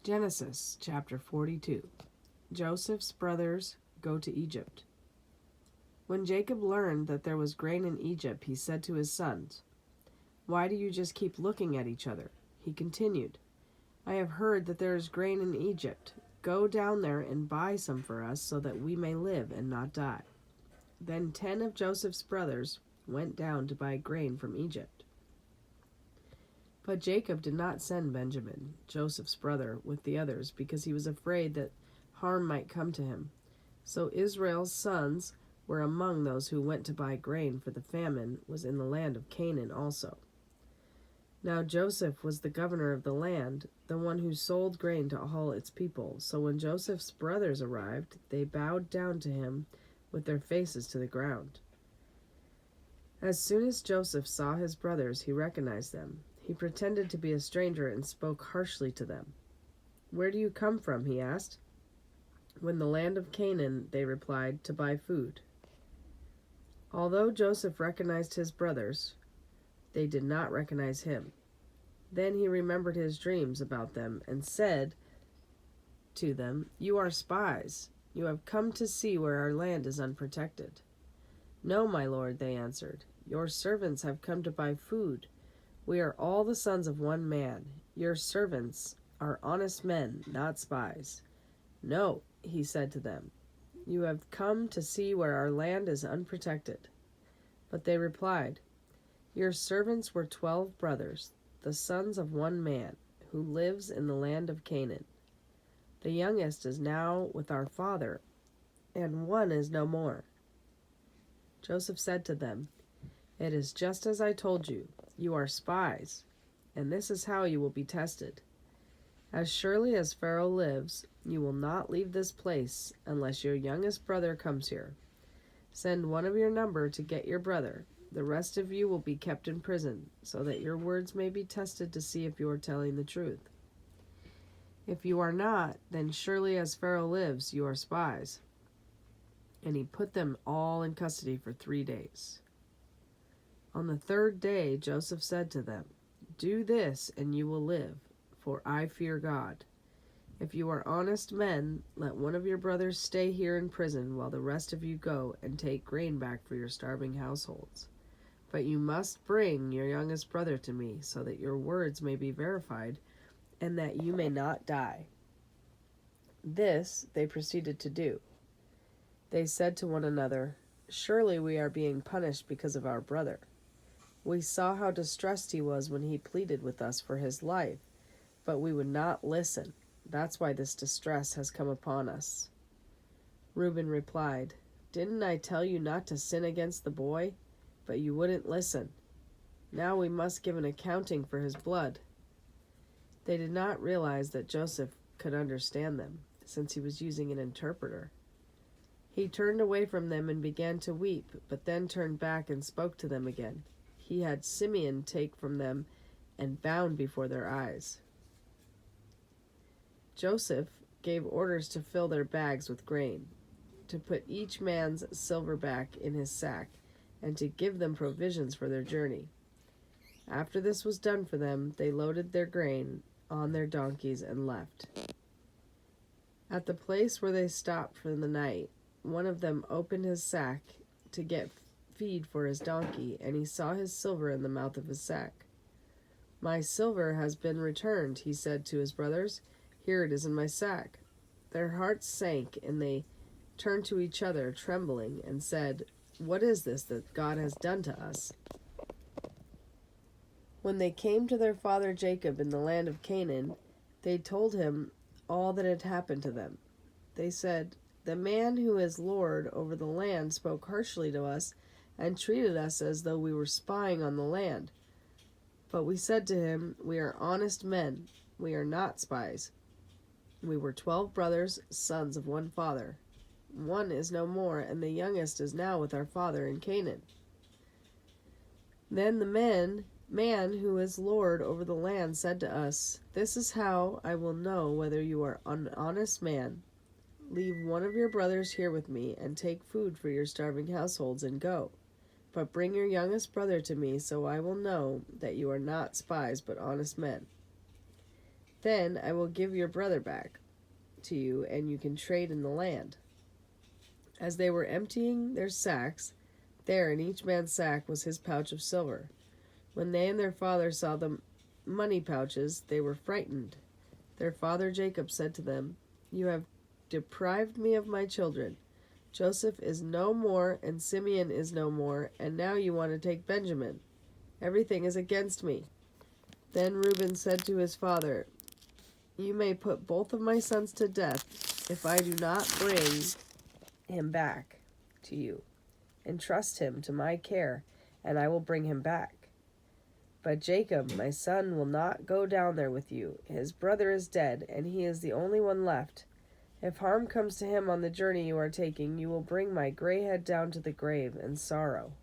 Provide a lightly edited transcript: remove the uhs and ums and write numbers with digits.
Genesis chapter 42. Joseph's brothers go to Egypt. When Jacob learned that there was grain in Egypt, he said to his sons, "Why do you just keep looking at each other?" He continued, "I have heard that there is grain in Egypt. Go down there and buy some for us so that we may live and not die." Then 10 of Joseph's brothers went down to buy grain from Egypt. But Jacob did not send Benjamin, Joseph's brother, with the others, because he was afraid that harm might come to him. So Israel's sons were among those who went to buy grain, for the famine was in the land of Canaan also. Now Joseph was the governor of the land, the one who sold grain to all its people. So when Joseph's brothers arrived, they bowed down to him with their faces to the ground. As soon as Joseph saw his brothers, he recognized them. He pretended to be a stranger and spoke harshly to them. "Where do you come from?" he asked. "When the land of Canaan," they replied, "to buy food." Although Joseph recognized his brothers, they did not recognize him. Then he remembered his dreams about them and said to them, "You are spies. You have come to see where our land is unprotected." "No, my lord," they answered. "Your servants have come to buy food. We are all the sons of one man. Your servants are honest men, not spies." "No," he said to them. "You have come to see where our land is unprotected." But they replied, "Your servants were 12 brothers, the sons of one man, who lives in the land of Canaan. The youngest is now with our father, and one is no more." Joseph said to them, "It is just as I told you. You are spies, and this is how you will be tested. As surely as Pharaoh lives, you will not leave this place unless your youngest brother comes here. Send one of your number to get your brother. The rest of you will be kept in prison, so that your words may be tested to see if you are telling the truth. If you are not, then surely as Pharaoh lives, you are spies." And he put them all in custody for 3 days. On the 3rd day, Joseph said to them, "Do this, and you will live, for I fear God. If you are honest men, let one of your brothers stay here in prison while the rest of you go and take grain back for your starving households. But you must bring your youngest brother to me, so that your words may be verified, and that you may not die." This they proceeded to do. They said to one another, "Surely we are being punished because of our brother. We saw how distressed he was when he pleaded with us for his life, but we would not listen. That's why this distress has come upon us." Reuben replied, "Didn't I tell you not to sin against the boy? But you wouldn't listen. Now we must give an accounting for his blood." They did not realize that Joseph could understand them, since he was using an interpreter. He turned away from them and began to weep, but then turned back and spoke to them again. He had Simeon take from them and bound before their eyes. Joseph gave orders to fill their bags with grain, to put each man's silver back in his sack, and to give them provisions for their journey. After this was done for them, they loaded their grain on their donkeys and left. At the place where they stopped for the night, one of them opened his sack to get feed for his donkey, and he saw his silver in the mouth of his sack. "My silver has been returned," he said to his brothers. "Here it is in my sack." Their hearts sank, and they turned to each other, trembling, and said, "What is this that God has done to us?" When they came to their father Jacob in the land of Canaan, they told him all that had happened to them. They said, "The man who is lord over the land spoke harshly to us and treated us as though we were spying on the land. But we said to him, 'We are honest men. We are not spies. We were 12 brothers, sons of one father. One is no more, and the youngest is now with our father in Canaan.' Then the man who is lord over the land said to us, 'This is how I will know whether you are an honest man. Leave one of your brothers here with me, and take food for your starving households, and go. But bring your youngest brother to me, so I will know that you are not spies but honest men.' Then I will give your brother back to you, and you can trade in the land." As they were emptying their sacks, there in each man's sack was his pouch of silver. When they and their father saw the money pouches, they were frightened. Their father Jacob said to them, "You have deprived me of my children. Joseph is no more, and Simeon is no more, and now you want to take Benjamin. Everything is against me." Then Reuben said to his father, "You may put both of my sons to death if I do not bring him back to you. Entrust him to my care, and I will bring him back. But Jacob, my son, will not go down there with you. His brother is dead, and he is the only one left. If harm comes to him on the journey you are taking, you will bring my gray head down to the grave in sorrow."